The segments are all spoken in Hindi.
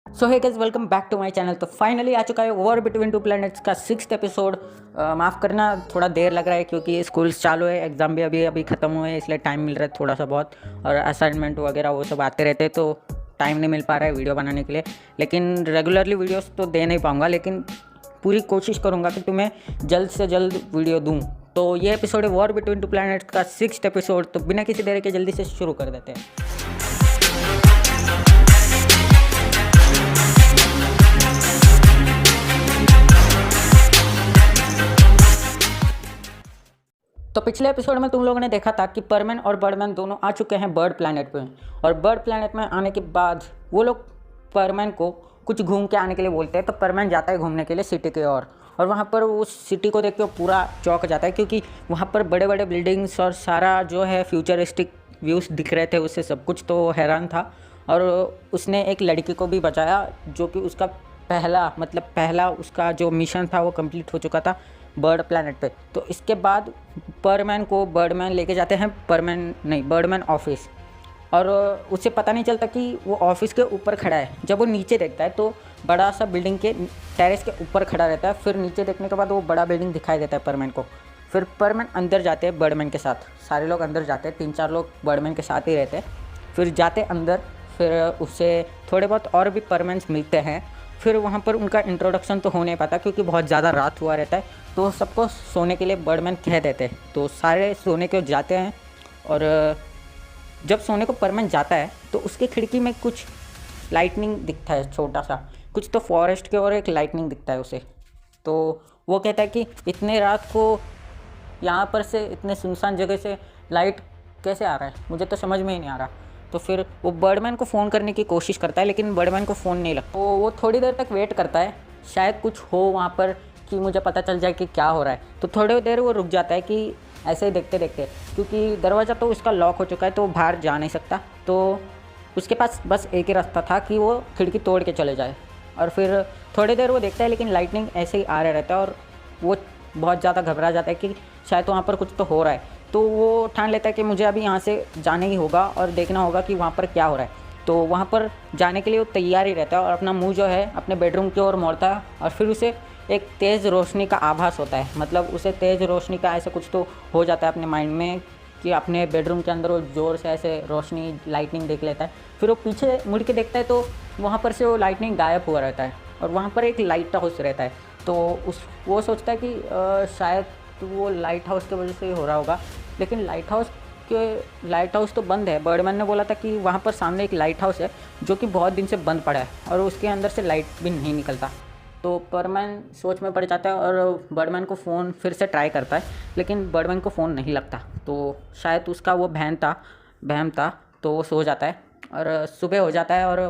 So hey guys, welcome back to my channel. तो फाइनली आ चुका है वॉर बिटवीन टू प्लैनेट्स का 6th एपिसोड। माफ़ करना, थोड़ा देर लग रहा है क्योंकि स्कूल्स चालू है, एग्ज़ाम भी अभी अभी ख़त्म हुए हैं, इसलिए टाइम मिल रहा है थोड़ा सा बहुत। और असाइनमेंट वगैरह वो सब आते रहते हैं, तो टाइम नहीं मिल पा रहा है वीडियो बनाने के लिए। लेकिन रेगुलरली वीडियोस तो दे नहीं पाऊँगा, लेकिन पूरी कोशिश करूँगा कि तुम्हें जल्द से जल्द वीडियो दूँ। तो ये एपिसोड है वॉर बिटवीन टू प्लैनेट्स का 6th एपिसोड। तो बिना किसी देरी के जल्दी से शुरू कर देते हैं। तो पिछले एपिसोड में तुम लोगों ने देखा था कि परमैन और बर्डमैन दोनों आ चुके हैं बर्ड प्लैनेट पे। और बर्ड प्लैनेट में आने के बाद वो लोग परमैन को कुछ घूम के आने के लिए बोलते हैं। तो परमैन जाता है घूमने के लिए सिटी की ओर। और वहाँ पर उस सिटी को देख के वो पूरा चौंक जाता है, क्योंकि वहाँ पर बड़े बड़े बिल्डिंग्स और सारा जो है फ्यूचरिस्टिक व्यूज़ दिख रहे थे उससे सब कुछ। तो हैरान था। और उसने एक लड़की को भी बचाया, जो कि उसका पहला उसका जो मिशन था वो कंप्लीट हो चुका था बर्ड प्लैनेट पे। तो इसके बाद परमैन को बर्डमैन लेके जाते हैं बर्डमैन ऑफिस। और उसे पता नहीं चलता कि वो ऑफिस के ऊपर खड़ा है। जब वो नीचे देखता है तो बड़ा सा बिल्डिंग के टेरेस के ऊपर खड़ा रहता है। फिर नीचे देखने के बाद वो बड़ा बिल्डिंग दिखाई देता है परमैन को। फिर परमैन अंदर जाते हैं बर्डमैन के साथ। सारे लोग अंदर जाते हैं, 3-4 लोग बर्डमैन के साथ ही रहते हैं। फिर जाते अंदर, फिर उससे थोड़े बहुत और भी परमैन्स मिलते हैं। फिर वहाँ पर उनका इंट्रोडक्शन तो हो नहीं पाता क्योंकि बहुत ज़्यादा रात हुआ रहता है। तो सबको सोने के लिए बर्डमैन कह देते हैं। तो सारे सोने को जाते हैं। और जब सोने को परमैन जाता है तो उसकी खिड़की में कुछ लाइटनिंग दिखता है, छोटा सा कुछ तो फॉरेस्ट के और एक लाइटनिंग दिखता है उसे। तो वो कहता है कि इतने रात को यहाँ पर से इतने सुनसान जगह से लाइट कैसे आ रहा है, मुझे तो समझ में ही नहीं आ रहा। तो फिर वो बर्डमैन को फ़ोन करने की कोशिश करता है, लेकिन बर्डमैन को फ़ोन नहीं लगता। तो वो थोड़ी देर तक वेट करता है, शायद कुछ हो वहाँ पर कि मुझे पता चल जाए कि क्या हो रहा है। तो थोड़ी देर वो रुक जाता है कि ऐसे ही देखते देखते, क्योंकि दरवाज़ा तो उसका लॉक हो चुका है तो वो बाहर जा नहीं सकता। तो उसके पास बस एक ही रास्ता था कि वो खिड़की तोड़ के चले जाए। और फिर थोड़ी देर वो देखता है, लेकिन लाइटनिंग ऐसे ही आ रहा रहता है। और वो बहुत ज़्यादा घबरा जाता है कि शायद वहाँ पर कुछ तो हो रहा है। तो वो ठान लेता है कि मुझे अभी यहाँ से जाना ही होगा और देखना होगा कि वहाँ पर क्या हो रहा है। तो वहाँ पर जाने के लिए वो तैयार ही रहता है और अपना मुंह जो है अपने बेडरूम की ओर मोड़ता है। और फिर उसे एक तेज़ रोशनी का आभास होता है, मतलब उसे तेज़ रोशनी का ऐसा कुछ तो हो जाता है अपने माइंड में कि अपने बेडरूम के अंदर वो ज़ोर से ऐसे रोशनी लाइटनिंग देख लेता है। फिर वो पीछे मुड़ के देखता है तो वहाँ पर से वो लाइटनिंग गायब हुआ रहता है और वहाँ पर एक लाइट हाउस रहता है। तो वो सोचता है कि शायद वो लाइट हाउस की वजह से ही हो रहा होगा। लेकिन लाइट हाउस तो बंद है। बर्डमैन ने बोला था कि वहाँ पर सामने एक लाइट हाउस है जो कि बहुत दिन से बंद पड़ा है और उसके अंदर से लाइट भी नहीं निकलता। तो परमैन सोच में पड़ जाता है और बर्डमैन को फ़ोन फिर से ट्राई करता है, लेकिन बर्डमैन को फ़ोन नहीं लगता। तो शायद उसका वो बहम था। तो वो सो जाता है और सुबह हो जाता है और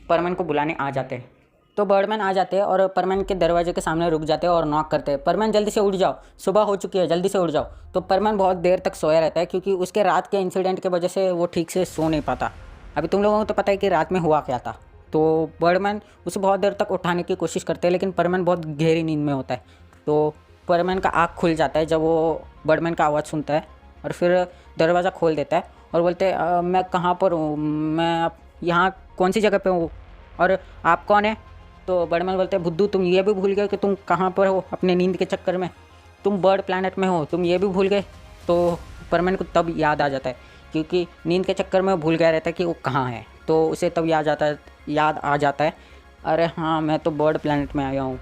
परमैन को बुलाने आ जाते हैं। तो बर्डमैन आ जाते हैं और परमैन के दरवाजे के सामने रुक जाते हैं और नॉक करते हैं। परमैन जल्दी से उठ जाओ, सुबह हो चुकी है, जल्दी से उठ जाओ। तो परमैन बहुत देर तक सोया रहता है क्योंकि उसके रात के इंसिडेंट की वजह से वो ठीक से सो नहीं पाता। अभी तुम लोगों को तो पता है कि रात में हुआ क्या था। तो बर्डमैन उसे बहुत देर तक उठाने की कोशिश करते हैं, लेकिन परमैन बहुत गहरी नींद में होता है। तो परमैन का आँख खुल जाता है जब वो बर्डमैन का आवाज़ सुनता है और फिर दरवाज़ा खोल देता है और बोलते हैं, मैं कहाँ पर हूँ, मैं यहाँ कौन सी जगह पे हूँ और आप कौन है? तो बर्डमैन बोलते हैं, बुद्धू तुम ये भी भूल गए कि तुम कहाँ पर हो अपने नींद के चक्कर में, तुम बर्ड प्लैनेट में हो, तुम ये भी भूल गए। तो परमैन को तब याद आ जाता है, क्योंकि नींद के चक्कर में वो भूल गया रहता है कि वो कहाँ है। तो उसे तब याद आ जाता है, अरे हाँ मैं तो बर्ड प्लैनेट में आया हूँ।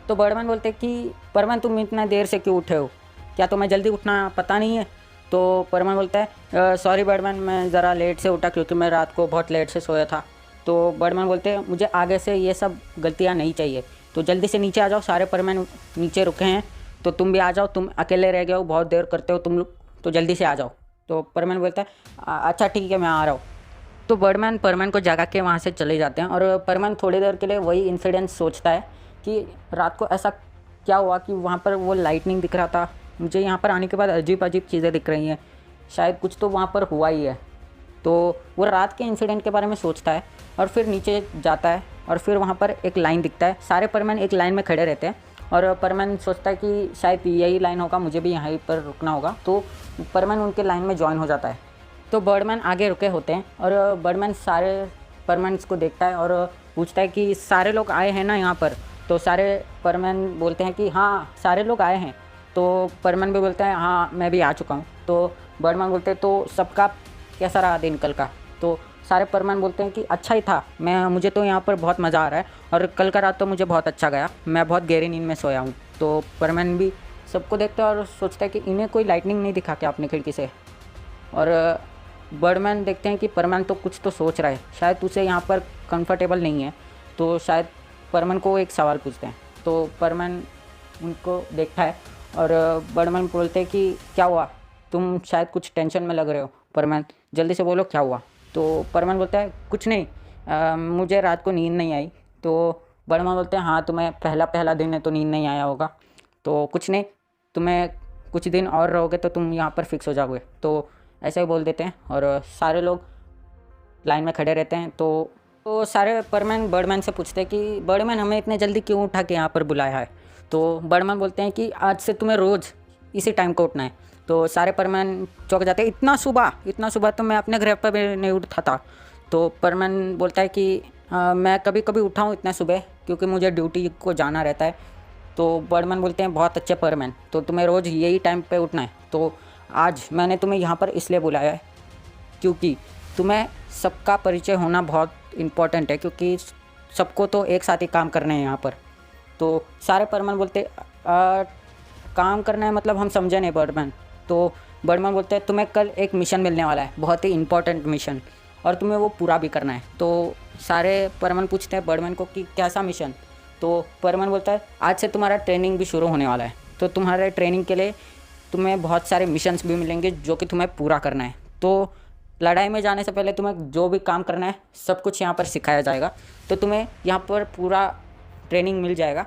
तो बर्डमैन बोलते हैं कि परमैन तुम इतना देर से क्यों उठे हो, क्या तुम्हें जल्दी उठना पता नहीं है? तो परमैन बोलता है, सॉरी बर्डमैन, मैं ज़रा लेट से उठा क्योंकि मैं रात को बहुत लेट से सोया था। तो बर्डमैन बोलते हैं, मुझे आगे से ये सब गलतियाँ नहीं चाहिए, तो जल्दी से नीचे आ जाओ। सारे परमैन नीचे रुके हैं तो तुम भी आ जाओ, तुम अकेले रह गए हो, बहुत देर करते हो तुम लोग, तो जल्दी से आ जाओ। तो परमैन बोलता है, अच्छा ठीक है मैं आ रहा हूँ। तो बर्डमैन परमैन को जगा के वहाँ से चले जाते हैं और परमैन थोड़ी देर के लिए वही इंसिडेंट सोचता है कि रात को ऐसा क्या हुआ कि वहाँ पर वो लाइटनिंग दिख रहा था, मुझे यहाँ पर आने के बाद अजीब अजीब चीज़ें दिख रही हैं, शायद कुछ तो वहाँ पर हुआ ही है। तो वो रात के इंसिडेंट के बारे में सोचता है और फिर नीचे जाता है और फिर वहाँ पर एक लाइन दिखता है, सारे परमैन एक लाइन में खड़े रहते हैं और परमैन सोचता है कि शायद यही लाइन होगा, मुझे भी यहीं पर रुकना होगा। तो परमैन उनके लाइन में ज्वाइन हो जाता है। तो बर्डमैन आगे रुके होते हैं और बर्डमैन सारे परमैन्स को देखता है और पूछता है कि सारे लोग आए हैं ना यहाँ पर। तो सारे परमैन बोलते हैं कि हाँ सारे लोग आए हैं। तो परमैन भी बोलता है हाँ मैं भी आ चुका हूँ। तो बर्डमैन बोलते हैं तो सबका कैसा रहा दिन कल का। तो सारे परमैन बोलते हैं कि अच्छा ही था, मुझे तो यहाँ पर बहुत मज़ा आ रहा है और कल का रात तो मुझे बहुत अच्छा गया, मैं बहुत गहरी नींद में सोया हूँ। तो परमैन भी सबको देखता है और सोचता है कि इन्हें कोई लाइटनिंग नहीं दिखा क्या अपनी खिड़की से। और बर्डमैन देखते हैं कि परमैन तो कुछ तो सोच रहा है, शायद उसे यहाँ पर कंफर्टेबल नहीं है। तो शायद परमैन को एक सवाल पूछते हैं। तो परमैन उनको देखता है और बर्डमैन बोलते हैं कि क्या हुआ, तुम शायद कुछ टेंशन में लग रहे हो। परमैन जल्दी से बोलो क्या हुआ। तो परमैन बोलता है कुछ नहीं, मुझे रात को नींद नहीं आई। तो बर्डमैन बोलते हैं हाँ तुम्हें पहला दिन है तो नींद नहीं आया होगा, तो कुछ नहीं, तुम्हें कुछ दिन और रहोगे तो तुम यहाँ पर फिक्स हो जाओगे। तो ऐसे ही बोल देते हैं और सारे लोग लाइन में खड़े रहते हैं। तो सारे परमैन बर्डमैन से पूछते हैं कि बर्डमैन हमें इतने जल्दी क्यों उठा के यहाँ पर बुलाया है। तो बर्डमैन बोलते हैं कि आज से तुम्हें रोज़ इसी टाइम को उठना है। तो सारे परमैन चौंक जाते हैं, इतना सुबह तो मैं अपने घर पर भी नहीं उठता था। तो परमैन बोलता है कि मैं कभी कभी उठा हूँ इतना सुबह क्योंकि मुझे ड्यूटी को जाना रहता है। तो बर्डमैन बोलते हैं बहुत अच्छे परमैन, तो तुम्हें रोज़ यही टाइम पे उठना है। तो आज मैंने तुम्हें यहाँ पर इसलिए बुलाया है क्योंकि तुम्हें सबका परिचय होना बहुत इम्पोर्टेंट है, क्योंकि सबको तो एक साथ ही काम करना है यहाँ पर। तो सारे परमैन बोलते काम करना है मतलब हम समझे नहीं बर्डमैन। तो बर्डमैन बोलते हैं तुम्हें कल एक मिशन मिलने वाला है, बहुत ही इंपॉर्टेंट मिशन, और तुम्हें वो पूरा भी करना है। तो सारे परमैन पूछते हैं बर्डमैन को कि कैसा मिशन। तो परमैन बोलता है आज से तुम्हारा ट्रेनिंग भी शुरू होने वाला है, तो तुम्हारे ट्रेनिंग के लिए तुम्हें बहुत सारे मिशंस भी मिलेंगे जो कि तुम्हें पूरा करना है। तो लड़ाई में जाने से पहले तुम्हें जो भी काम करना है सब कुछ यहाँ पर सिखाया जाएगा, तो तुम्हें यहाँ पर पूरा ट्रेनिंग मिल जाएगा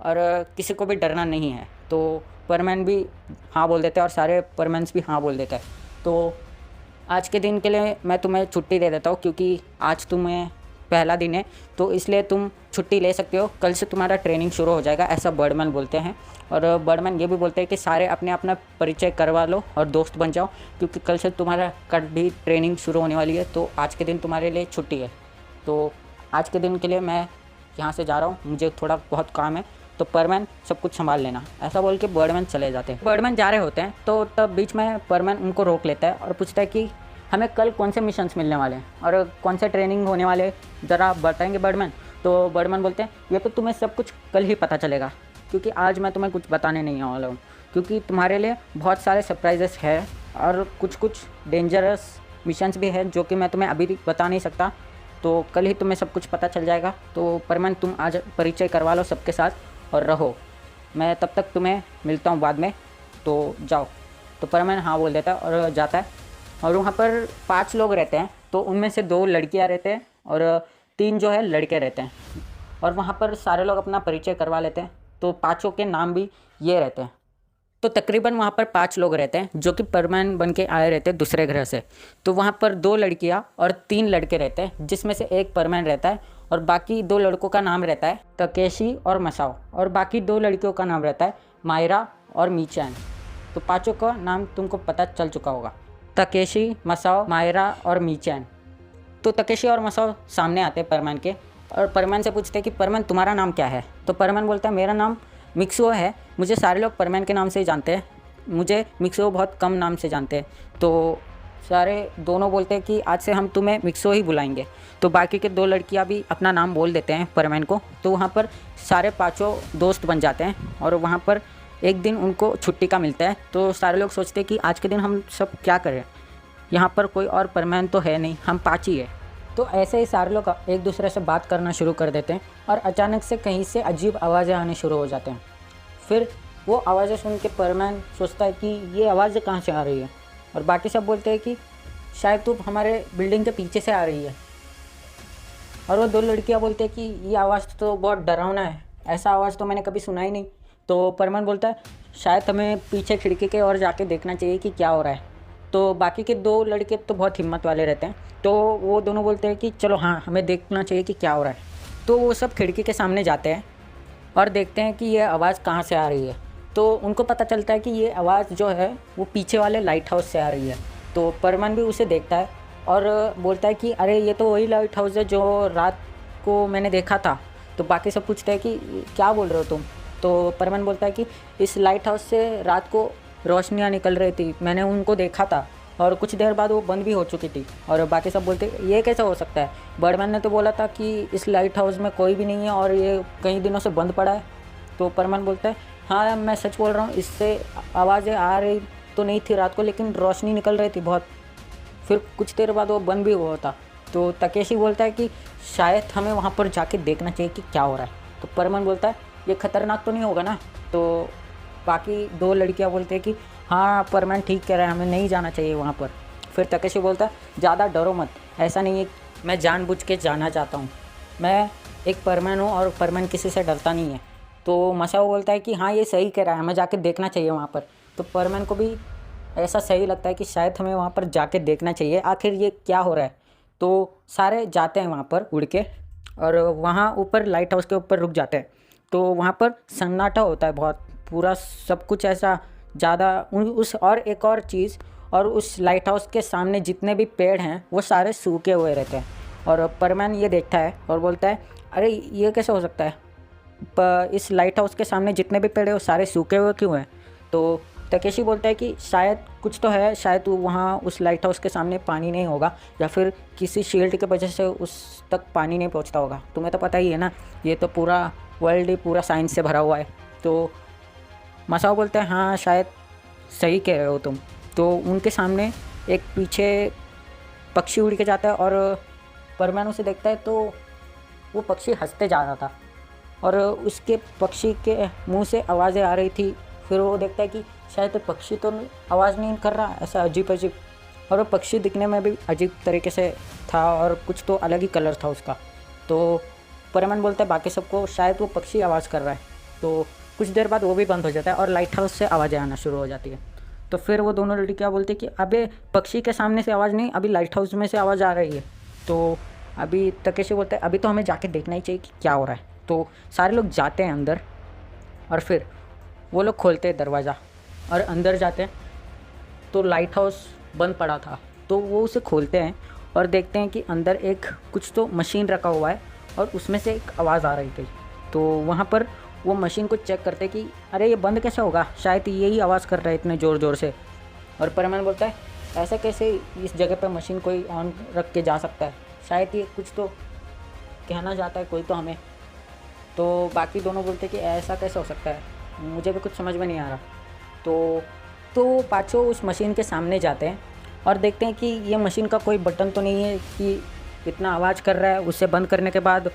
और किसी को भी डरना नहीं है। तो परमैन भी हाँ बोल देते हैं और सारे परमैन्स भी हाँ बोल देते हैं। तो आज के दिन के लिए मैं तुम्हें छुट्टी दे देता हूँ क्योंकि आज तुम्हें पहला दिन है, तो इसलिए तुम छुट्टी ले सकते हो, कल से तुम्हारा ट्रेनिंग शुरू हो जाएगा, ऐसा बर्डमैन बोलते हैं। और बर्डमैन ये भी बोलते हैं कि सारे अपने अपना परिचय करवा लो और दोस्त बन जाओ क्योंकि कल से तुम्हारा कल भी ट्रेनिंग शुरू होने वाली है, तो आज के दिन तुम्हारे लिए छुट्टी है। तो आज के दिन के लिए मैं यहाँ से जा रहा हूँ, मुझे थोड़ा बहुत काम है, तो परमैन सब कुछ संभाल लेना, ऐसा बोल के बर्डमैन चले जाते हैं। बर्डमैन जा रहे होते हैं तो तब बीच में परमैन उनको रोक लेता है और पूछता है कि हमें कल कौन से मिशंस मिलने वाले हैं और कौन से ट्रेनिंग होने वाले ज़रा बताएंगे बर्डमैन। तो बर्डमैन बोलते हैं ये तो तुम्हें सब कुछ कल ही पता चलेगा क्योंकि आज मैं तुम्हें कुछ बताने नहीं वाला हूँ, क्योंकि तुम्हारे लिए बहुत सारे सरप्राइजेस है और कुछ डेंजरस मिशंस भी हैं जो कि मैं तुम्हें अभी बता नहीं सकता, तो कल ही तुम्हें सब कुछ पता चल जाएगा। तो परमैन तुम आज परिचय करवा लो सबके साथ और रहो, मैं तब तक तुम्हें मिलता हूँ बाद में, तो जाओ। तो परमैन हाँ बोल देता है और जाता है। और वहाँ पर 5 लोग रहते हैं, तो उनमें से 2 लड़कियाँ रहते हैं और 3 जो है लड़के रहते हैं। और वहाँ पर सारे लोग अपना परिचय करवा लेते हैं, तो 5 के नाम भी ये रहते हैं। तो तकरीबन वहाँ पर 5 लोग रहते हैं जो कि परमैन बन के आए रहते हैं दूसरे ग्रह से। तो वहाँ पर 2 लड़कियाँ और 3 लड़के रहते हैं, जिसमें से एक परमैन रहता है और बाकी 2 लड़कों का नाम रहता है तकेशी और मसाओ, और बाकी 2 लड़कियों का नाम रहता है मायरा और मीचैन। तो 5 का नाम तुमको पता चल चुका होगा, तकेशी, मसाओ, मायरा और मीचैन। तो तकेशी और मसाओ सामने आते हैं परमैन के और परमैन से पूछते हैं कि परमैन तुम्हारा नाम क्या है। तो परमैन बोलता है मेरा नाम मिक्सुओ है, मुझे सारे लोग परमैन के नाम से ही जानते हैं, मुझे मिक्सुओ बहुत कम नाम से जानते हैं। तो सारे दोनों बोलते हैं कि आज से हम तुम्हें मिक्सुओ ही बुलाएंगे। तो बाकी के 2 लड़कियां भी अपना नाम बोल देते हैं परमैन को। तो वहाँ पर सारे 5 दोस्त बन जाते हैं और वहाँ पर एक दिन उनको छुट्टी का मिलता है। तो सारे लोग सोचते हैं कि आज के दिन हम सब क्या करें, यहाँ पर कोई और परमैन तो है नहीं, हम 5 ही है। तो ऐसे ही सारे लोग एक दूसरे से बात करना शुरू कर देते हैं और अचानक से कहीं से अजीब आवाज़ें आने शुरू हो जाते हैं। फिर वो आवाज़ें सुन के परमैन सोचता है कि ये आवाज़ें कहाँ से आ रही है, और बाकी सब बोलते हैं कि शायद तू हमारे बिल्डिंग के पीछे से आ रही है। और वो 2 लड़कियाँ बोलते हैं कि ये आवाज़ तो बहुत डरावना है, ऐसा आवाज़ तो मैंने कभी सुना ही नहीं। तो परमैन बोलता है शायद हमें पीछे खिड़की के और जाके देखना चाहिए कि क्या हो रहा है। तो बाकी के 2 लड़के तो बहुत हिम्मत वाले रहते हैं, तो वो दोनों बोलते हैं कि चलो हाँ हमें देखना चाहिए कि क्या हो रहा है। तो वो सब खिड़की के सामने जाते हैं और देखते हैं कि ये आवाज़ कहाँ से आ रही है। तो उनको पता चलता है कि ये आवाज़ जो है वो पीछे वाले लाइट हाउस से आ रही है। तो परमैन भी उसे देखता है और बोलता है कि अरे ये तो वही लाइट हाउस है जो रात को मैंने देखा था। तो बाकी सब पूछते हैं कि क्या बोल रहे हो तुम। तो परमन बोलता है कि इस लाइट हाउस से रात को रोशनियाँ निकल रही थी, मैंने उनको देखा था और कुछ देर बाद वो बंद भी हो चुकी थी। और बाकी सब बोलते ये कैसे हो सकता है, बर्डमैन ने तो बोला था कि इस लाइट हाउस में कोई भी नहीं है और ये कई दिनों से बंद पड़ा है। तो परमन बोलता है हाँ मैं सच बोल रहा हूँ, इससे आवाज़ें आ रही तो नहीं थी रात को, लेकिन रोशनी निकल रही थी बहुत। फिर कुछ देर बाद वो बंद भी हुआ था। तो तकेशी बोलता है कि शायद हमें वहाँ पर जाके देखना चाहिए कि क्या हो रहा है। तो परमन बोलता है ये खतरनाक तो नहीं होगा ना। तो बाकी दो लड़कियाँ बोलते हैं कि हाँ परमन ठीक कह रहा है, हमें नहीं जाना चाहिए वहाँ पर। फिर तकेशी बोलता है ज़्यादा डरो मत, ऐसा नहीं है मैं जानबूझ के जाना चाहता हूँ, मैं एक परमन हूँ और परमन किसी से डरता नहीं है। तो मसाओ बोलता है कि हाँ ये सही कह रहा है, हमें जाके देखना चाहिए वहाँ पर। तो परमन को भी ऐसा सही लगता है कि शायद हमें वहाँ पर जाके देखना चाहिए आखिर ये क्या हो रहा है। तो सारे जाते हैं वहाँ पर उड़ के और वहाँ ऊपर लाइट हाउस के ऊपर रुक जाते हैं। तो वहाँ पर सन्नाटा होता है बहुत, पूरा सब कुछ ऐसा ज़्यादा उस और एक और चीज़, और उस लाइट हाउस के सामने जितने भी पेड़ हैं वो सारे सूखे हुए रहते हैं। और परमैन ये देखता है और बोलता है अरे ये कैसे हो सकता है, इस लाइट हाउस के सामने जितने भी पेड़ हैं वो सारे सूखे हुए क्यों हैं। तो तकेशी बोलता है कि शायद कुछ तो है, शायद वहाँ उस लाइट हाउस के सामने पानी नहीं होगा या फिर किसी शील्ड की वजह से उस तक पानी नहीं पहुँचता होगा। तुम्हें तो पता ही है ना, ये तो पूरा वर्ल्ड ही पूरा साइंस से भरा हुआ है। तो मसाओ बोलते हैं हाँ शायद सही कह रहे हो तुम। तो उनके सामने एक पीछे पक्षी उड़ के जाता है और परमैन उसे देखता है तो वो पक्षी हंसते जा रहा था और उसके पक्षी के मुंह से आवाज़ें आ रही थी। फिर वो देखता है कि शायद पक्षी तो आवाज़ नहीं कर रहा, ऐसा अजीब अजीब, और वो पक्षी दिखने में भी अजीब तरीके से था और कुछ तो अलग ही कलर था उसका। तो परमन बोलता है बाकी सबको शायद वो पक्षी आवाज़ कर रहा है। तो कुछ देर बाद वो भी बंद हो जाता है और लाइट हाउस से आवाज़ें आना शुरू हो जाती है। तो फिर वो दोनों लड़कियाँ बोलती है कि अबे पक्षी के सामने से आवाज़ नहीं, अभी लाइट हाउस में से आवाज़ आ रही है। तो अभी तकेशी बोलता है अभी तो हमें जाके देखना ही चाहिए कि क्या हो रहा है। तो सारे लोग जाते हैं अंदर और फिर वो लोग खोलते हैं दरवाज़ा और अंदर जाते हैं तो लाइट हाउस बंद पड़ा था। तो वो उसे खोलते हैं और देखते हैं कि अंदर एक कुछ तो मशीन रखा हुआ है और उसमें से एक आवाज़ आ रही थी। तो वहाँ पर वो मशीन को चेक करते कि अरे ये बंद कैसे होगा, शायद यही आवाज़ कर रहा है इतने ज़ोर ज़ोर से। और परमैन बोलता है ऐसा कैसे इस जगह पर मशीन कोई ऑन रख के जा सकता है, शायद ये कुछ तो कहना चाहता है कोई तो हमें। तो बाकी दोनों बोलते कि ऐसा कैसे हो सकता है, मुझे भी कुछ समझ में नहीं आ रहा। तो पाँचों उस मशीन के सामने जाते हैं और देखते हैं कि ये मशीन का कोई बटन तो नहीं है कि इतना आवाज़ कर रहा है, उसे बंद करने के बाद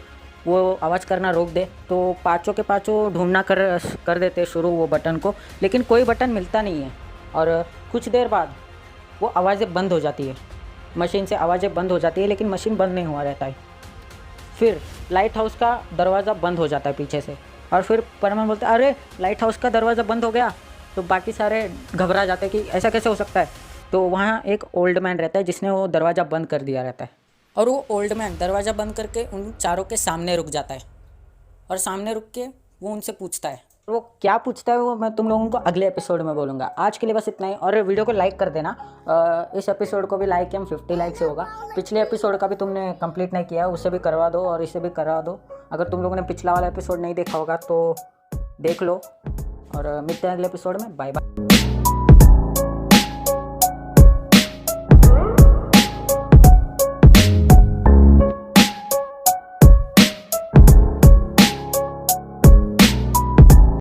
वो आवाज़ करना रोक दे। तो पाँचों के पाँचों ढूंढना कर देते शुरू वो बटन को, लेकिन कोई बटन मिलता नहीं है। और कुछ देर बाद वो आवाज़ें बंद हो जाती है, मशीन से आवाज़ें बंद हो जाती है, लेकिन मशीन बंद नहीं हुआ रहता है। फिर लाइट हाउस का दरवाज़ा बंद हो जाता है पीछे से और फिर परमैन बोलता है अरे लाइट हाउस का दरवाज़ा बंद हो गया। तो बाकी सारे घबरा जाते हैं कि ऐसा कैसे हो सकता है। तो वहाँ एक ओल्ड मैन रहता है जिसने वो दरवाज़ा बंद कर दिया रहता है और वो ओल्ड मैन दरवाज़ा बंद करके उन चारों के सामने रुक जाता है और सामने रुक के वो उनसे पूछता है। वो क्या पूछता है वो मैं तुम लोगों को अगले एपिसोड में बोलूँगा। आज के लिए बस इतना ही, और वीडियो को लाइक कर देना। इस एपिसोड को भी लाइक हम 50 लाइक से होगा। पिछले एपिसोड का भी तुमने कंप्लीट नहीं किया, उसे भी करवा दो और इसे भी करवा दो। अगर तुम लोगों ने पिछला वाला एपिसोड नहीं देखा होगा तो देख लो और मिलते हैं अगले एपिसोड में। Bye bye.